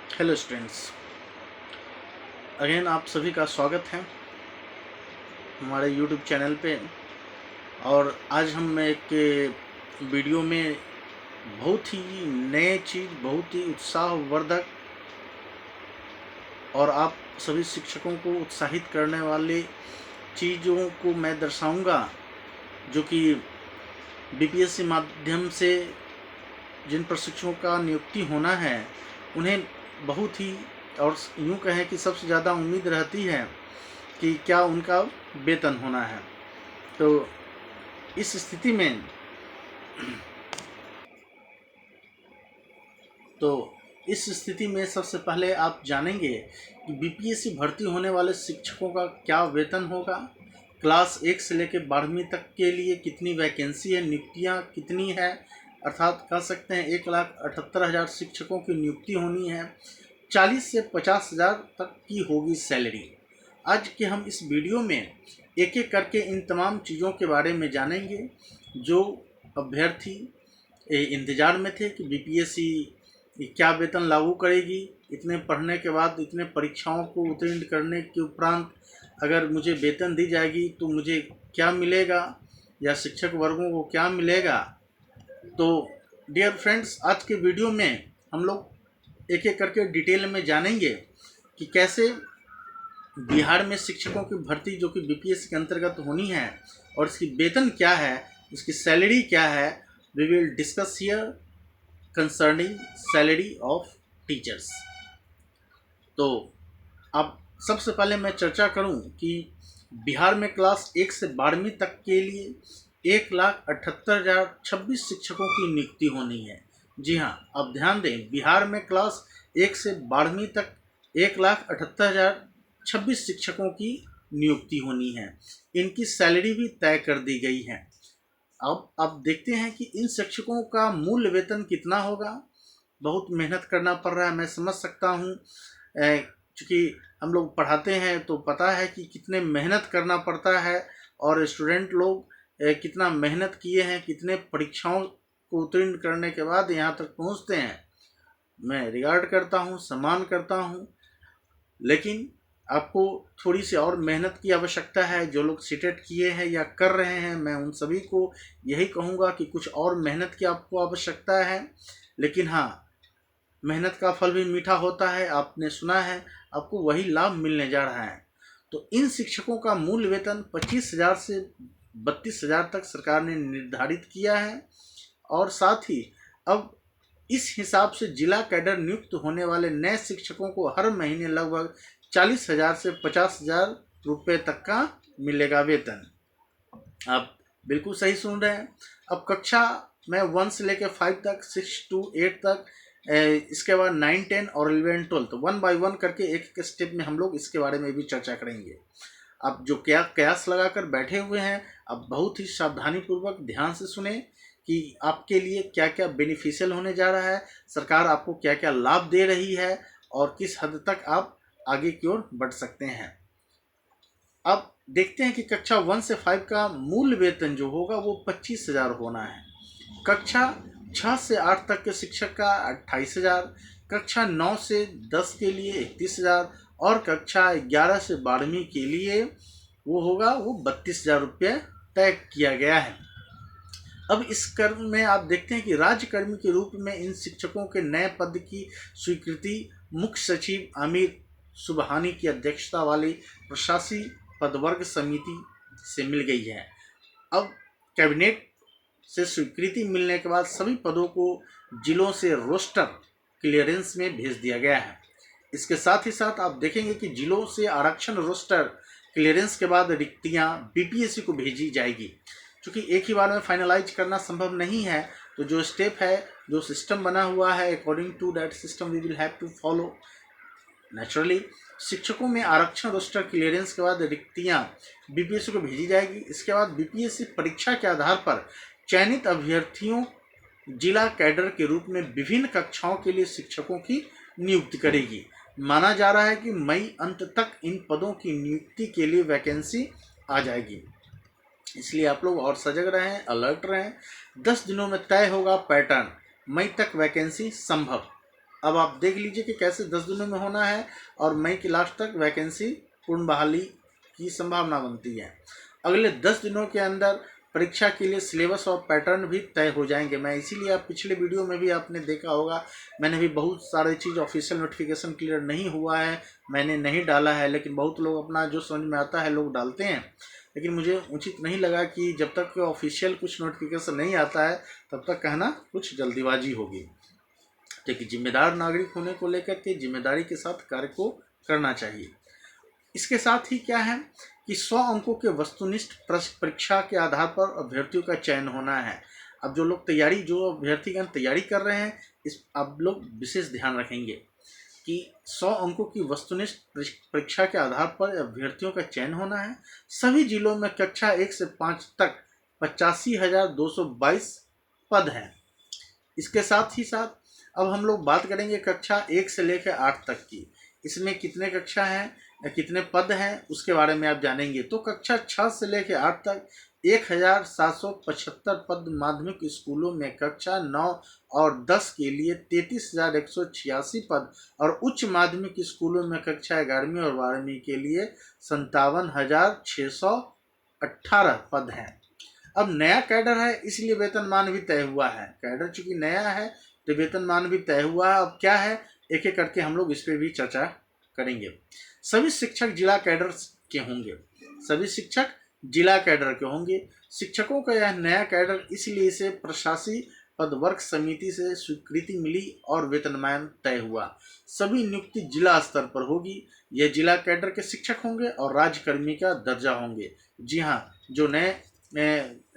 Hello students, again आप सभी का स्वागत है हमारे यूट्यूब चैनल पे। और आज हम एक वीडियो में बहुत ही नए चीज़, बहुत ही उत्साहवर्धक और आप सभी शिक्षकों को उत्साहित करने वाले चीज़ों को मैं दर्शाऊंगा, जो कि बीपीएससी माध्यम से जिन प्रशिक्षकों का नियुक्ति होना है उन्हें बहुत ही, और यूँ कहें कि सबसे ज़्यादा उम्मीद रहती है कि क्या उनका वेतन होना है। तो इस स्थिति में सबसे पहले आप जानेंगे कि बीपीएससी भर्ती होने वाले शिक्षकों का क्या वेतन होगा, क्लास 1 से लेकर 12वीं तक के लिए कितनी वैकेंसी है, नियुक्तियां कितनी है, अर्थात कह सकते हैं 1,78,000 शिक्षकों की नियुक्ति होनी है, 40 से 50,000 तक की होगी सैलरी। आज के हम इस वीडियो में एक एक करके इन तमाम चीज़ों के बारे में जानेंगे जो अभ्यर्थी इंतज़ार में थे कि बीपीएससी क्या वेतन लागू करेगी। इतने पढ़ने के बाद, इतने परीक्षाओं को उत्तीर्ण करने के उपरांत अगर मुझे वेतन दी जाएगी तो मुझे क्या मिलेगा या शिक्षक वर्गों को क्या मिलेगा। तो डियर फ्रेंड्स, आज के वीडियो में हम लोग एक एक करके डिटेल में जानेंगे कि कैसे बिहार में शिक्षकों की भर्ती जो कि बीपीएससी के अंतर्गत होनी है और इसकी वेतन क्या है, इसकी सैलरी क्या है। We will discuss here concerning salary of teachers. तो अब सबसे पहले मैं चर्चा करूं कि बिहार में क्लास 1 से 12वीं तक के लिए 1,78,026 शिक्षकों की नियुक्ति होनी है। जी हाँ, अब ध्यान दें, बिहार में क्लास 1 से 12वीं तक 1,78,026 शिक्षकों की नियुक्ति होनी है। इनकी सैलरी भी तय कर दी गई है। अब देखते हैं कि इन शिक्षकों का मूल वेतन कितना होगा। बहुत मेहनत करना पड़ रहा है, मैं समझ सकता हूँ, क्योंकि हम लोग पढ़ाते हैं तो पता है कि कितने मेहनत करना पड़ता है और स्टूडेंट लोग कितना मेहनत किए हैं, कितने परीक्षाओं को उत्तीर्ण करने के बाद यहाँ तक पहुँचते हैं। मैं रिगार्ड करता हूँ, सम्मान करता हूँ, लेकिन आपको थोड़ी सी और मेहनत की आवश्यकता है। जो लोग सीटेट किए हैं या कर रहे हैं, मैं उन सभी को यही कहूँगा कि कुछ और मेहनत की आपको आवश्यकता है। लेकिन हाँ, मेहनत का फल भी मीठा होता है, आपने सुना है, आपको वही लाभ मिलने जा रहा है। तो इन शिक्षकों का मूल वेतन 25,000 से 32,000 तक सरकार ने निर्धारित किया है। और साथ ही अब इस हिसाब से जिला कैडर नियुक्त होने वाले नए शिक्षकों को हर महीने लगभग 40,000 से 50,000 रुपये तक का मिलेगा वेतन। आप बिल्कुल सही सुन रहे हैं। अब कक्षा में 1 से लेकर 5 तक, 6 to 8 तक, इसके बाद 9, 10 और 11, 12 1 by 1 करके एक एक स्टेप में हम लोग इसके बारे में भी चर्चा करेंगे। अब जो क्या कयास लगाकर बैठे हुए हैं, अब बहुत ही सावधानी पूर्वक ध्यान से सुने कि आपके लिए क्या क्या बेनिफिशियल होने जा रहा है, सरकार आपको क्या क्या लाभ दे रही है और किस हद तक आप आगे की ओर बढ़ सकते हैं। अब देखते हैं कि कक्षा 1 से 5 का मूल वेतन जो होगा वो 25,000 होना है। कक्षा 6 से 8 तक के शिक्षक का 28,000, कक्षा 9 से 10 के लिए 31,000 और कक्षा 11 से 12वीं के लिए वो होगा, वो 32,000 रुपये तय किया गया है। अब इस क्रम में आप देखते हैं कि राज्यकर्मी के रूप में इन शिक्षकों के नए पद की स्वीकृति मुख्य सचिव आमिर सुबहानी की अध्यक्षता वाली प्रशासकीय पदवर्ग समिति से मिल गई है। अब कैबिनेट से स्वीकृति मिलने के बाद सभी पदों को जिलों से रोस्टर क्लियरेंस में भेज दिया गया है। इसके साथ ही साथ आप देखेंगे कि जिलों से आरक्षण रोस्टर क्लियरेंस के बाद रिक्तियां बीपीएससी को भेजी जाएगी। क्योंकि एक ही बार में फाइनलाइज करना संभव नहीं है, तो जो स्टेप है, जो सिस्टम बना हुआ है, according to that system we will have to follow. Naturally शिक्षकों में आरक्षण रोस्टर क्लियरेंस के बाद रिक्तियां बीपीएससी को भेजी जाएगी। इसके बाद बीपीएससी परीक्षा के आधार पर चयनित अभ्यर्थियों जिला कैडर के रूप में विभिन्न कक्षाओं के लिए शिक्षकों की नियुक्ति करेगी। माना जा रहा है कि मई अंत तक इन पदों की नियुक्ति के लिए वैकेंसी आ जाएगी। इसलिए आप लोग और सजग रहें, अलर्ट रहें। 10 दिनों में तय होगा पैटर्न, मई तक वैकेंसी संभव। अब आप देख लीजिए कि कैसे 10 दिनों में होना है और मई के लास्ट तक वैकेंसी पूर्ण बहाली की संभावना बनती है। अगले 10 दिनों के अंदर परीक्षा के लिए सिलेबस और पैटर्न भी तय हो जाएंगे। मैं इसीलिए आप पिछले वीडियो में भी आपने देखा होगा, मैंने भी बहुत सारे चीज़ ऑफिशियल नोटिफिकेशन क्लियर नहीं हुआ है, मैंने नहीं डाला है, लेकिन बहुत लोग अपना जो समझ में आता है लोग डालते हैं। लेकिन मुझे उचित नहीं लगा कि जब तक ऑफिशियल कुछ नोटिफिकेशन नहीं आता है तब तक कहना कुछ जल्दीबाजी होगी। तो एक जिम्मेदार नागरिक होने को लेकर के जिम्मेदारी के साथ कार्य को करना चाहिए। इसके साथ ही क्या है कि 100 अंकों के वस्तुनिष्ठ परीक्षा के आधार पर अभ्यर्थियों का चयन होना है। अब जो अभ्यर्थीगण तैयारी कर रहे हैं, इस आप लोग विशेष ध्यान रखेंगे कि 100 अंकों की वस्तुनिष्ठ परीक्षा के आधार पर अभ्यर्थियों का चयन होना है। सभी जिलों में कक्षा 1 से 5 तक 85,222 पद हैं। इसके साथ ही साथ अब हम लोग बात करेंगे कक्षा 1 से लेकर 8 तक की। इसमें कितने कक्षा हैं या कितने पद हैं उसके बारे में आप जानेंगे। तो कक्षा 6 से लेकर 8 तक 1,775 पद माध्यमिक स्कूलों में, कक्षा 9 और 10 के लिए 33,186 पद और उच्च माध्यमिक स्कूलों में कक्षा 11वीं और 12वीं के लिए 57,618 पद हैं। अब नया कैडर है इसलिए वेतनमान भी तय हुआ है। कैडर चूंकि नया है तो वेतनमान भी तय हुआ है। अब क्या है, एक एक करके हम लोग इस पर भी चर्चा करेंगे। सभी शिक्षक जिला कैडर के होंगे। सभी शिक्षक जिला कैडर के होंगे। शिक्षकों का यह नया कैडर इसलिए इसे प्रशासी पदवर्ग समिति से स्वीकृति मिली और वेतनमान तय हुआ। सभी नियुक्ति जिला स्तर पर होगी। यह जिला कैडर के शिक्षक होंगे और राज्यकर्मी का दर्जा होंगे। जी हाँ, जो नए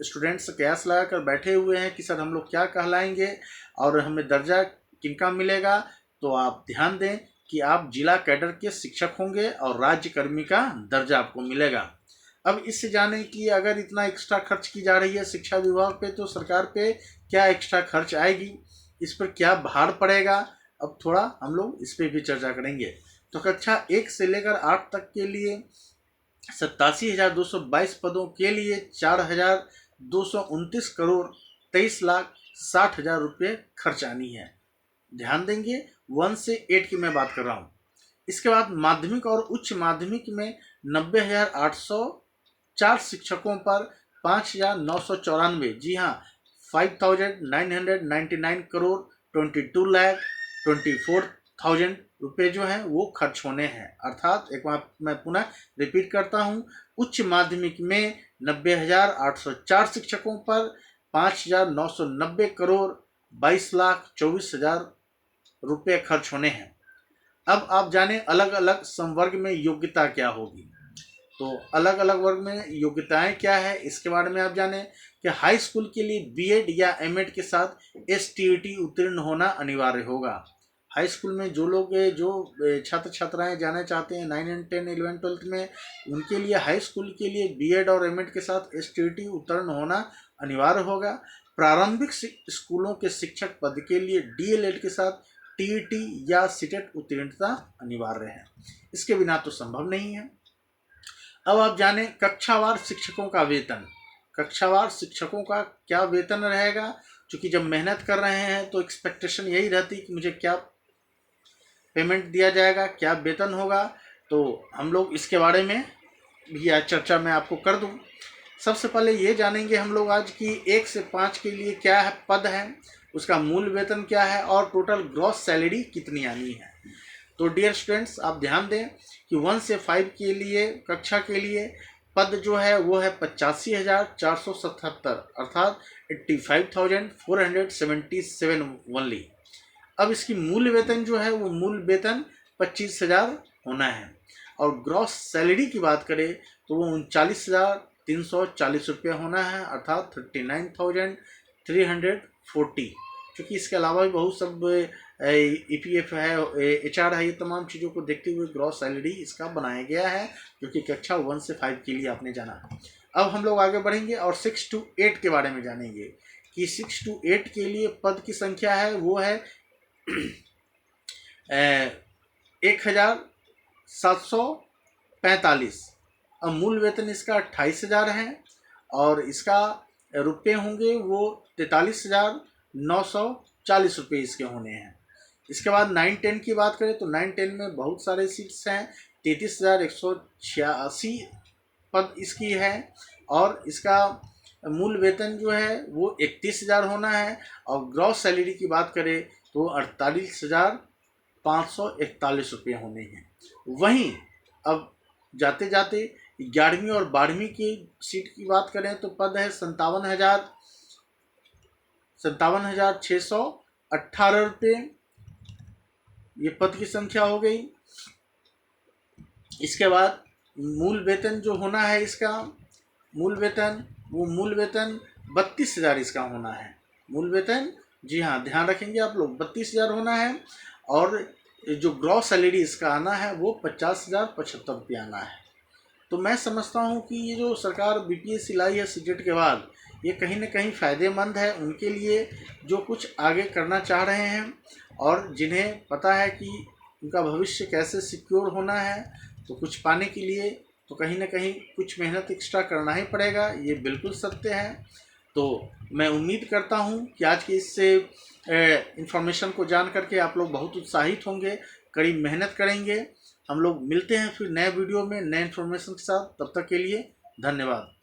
स्टूडेंट्स कयास लगाकर बैठे हुए हैं कि सर हम लोग क्या कहलाएंगे और हमें दर्जा किनका मिलेगा, तो आप ध्यान दें कि आप जिला कैडर के शिक्षक होंगे और राज्यकर्मी का दर्जा आपको मिलेगा। अब इससे जाने कि अगर इतना एक्स्ट्रा खर्च की जा रही है शिक्षा विभाग पे, तो सरकार पे क्या एक्स्ट्रा खर्च आएगी, इस पर क्या भार पड़ेगा, अब थोड़ा हम लोग इस पर भी चर्चा करेंगे। तो कक्षा 1 से लेकर 8 तक के लिए 87,222 पदों के लिए 4,229 करोड़ 23,60,000 रुपये खर्च आनी है। ध्यान देंगे 1 से 8 की मैं बात कर रहा हूँ। इसके बाद माध्यमिक और उच्च माध्यमिक में 90,804 शिक्षकों पर 5,994, जी हाँ 5,999 करोड़ 22,24,000 रुपये जो हैं वो खर्च होने हैं। अर्थात एक बार मैं पुनः रिपीट करता हूँ, उच्च माध्यमिक में 90,804 शिक्षकों पर 5,990 करोड़ 22,24,000 रुपये खर्च होने हैं। अब आप जाने अलग अलग संवर्ग में योग्यता क्या होगी। तो अलग अलग वर्ग में योग्यताएं क्या है इसके बारे में आप जाने कि हाई स्कूल के लिए बीएड या एमएड के साथ एसटीईटी उत्तीर्ण होना अनिवार्य होगा। हाई स्कूल में जो लोग जो छात्र छात्राएं जाना चाहते हैं 9 एंड 10 11 12 में, उनके लिए हाई स्कूल के लिए बीएड और एमएड के साथ एसटीईटी उत्तीर्ण होना अनिवार्य होगा। प्रारंभिक स्कूलों के शिक्षक पद के लिए डीएलएड के साथ टीईटी या सीटेट उत्तीर्णता अनिवार्य है। इसके बिना तो संभव नहीं है। अब आप जाने कक्षावार शिक्षकों का वेतन। कक्षावार शिक्षकों का क्या वेतन रहेगा, क्योंकि जब मेहनत कर रहे हैं तो एक्सपेक्टेशन यही रहती कि मुझे क्या पेमेंट दिया जाएगा, क्या वेतन होगा। तो हम लोग इसके बारे में भी आज चर्चा मैं आपको कर दूं। सबसे पहले ये जानेंगे हम लोग आज कि 1 से 5 के लिए क्या है पद है, उसका मूल वेतन क्या है और टोटल ग्रॉस सैलरी कितनी आनी है। तो डियर स्टूडेंट्स आप ध्यान दें कि 1 से 5 के लिए कक्षा के लिए पद जो है वो है 85,477 अर्थात 85,477 ओनली। अब इसकी मूल वेतन जो है वो मूल वेतन 25,000 होना है और ग्रॉस सैलरी की बात करें तो वो 39,340 रुपये होना है अर्थात 39,340। क्योंकि इसके अलावा भी बहुत सब ईपीएफ है, एचआर है, ये तमाम चीज़ों को देखते हुए ग्रॉस सैलरी इसका बनाया गया है, जो कि कक्षा 1 से 5 के लिए आपने जाना। अब हम लोग आगे बढ़ेंगे और 6 to 8 के बारे में जानेंगे कि 6 to 8 के लिए पद की संख्या है वो है 1,745। अब मूल वेतन इसका 28,000 है और इसका रुपये होंगे वो 43,940 रुपये इसके होने हैं। इसके बाद 9-10 की बात करें तो 9-10 में बहुत सारे सीट्स हैं, 33,186 पद इसकी है, और इसका मूल वेतन जो है वो 31,000 होना है, और ग्रॉस सैलरी की बात करें तो 48,541 रुपये होने हैं। वहीं अब जाते जाते 11वीं और 12वीं की सीट की बात करें तो पद है 57,618 रुपये, ये पद की संख्या हो गई। इसके बाद मूल वेतन जो होना है इसका, मूल वेतन 32,000 इसका होना है। मूल वेतन, जी हाँ ध्यान रखेंगे आप लोग, 32,000 होना है, और जो ग्रॉस सैलरी इसका आना है वो 50,075 रुपये आना है। तो मैं समझता हूँ कि ये जो सरकार बीपीएससी लाई है सीटेट के बाद, ये कहीं ना कहीं फ़ायदेमंद है उनके लिए जो कुछ आगे करना चाह रहे हैं, और जिन्हें पता है कि उनका भविष्य कैसे सिक्योर होना है। तो कुछ पाने के लिए तो कहीं ना कहीं कुछ मेहनत एक्स्ट्रा करना ही पड़ेगा, ये बिल्कुल सत्य है। तो मैं उम्मीद करता हूँ कि आज की इससे इन्फॉर्मेशन को जान करके आप लोग बहुत उत्साहित होंगे, कड़ी मेहनत करेंगे। हम लोग मिलते हैं फिर नए वीडियो में नए इन्फॉर्मेशन के साथ, तब तक के लिए धन्यवाद।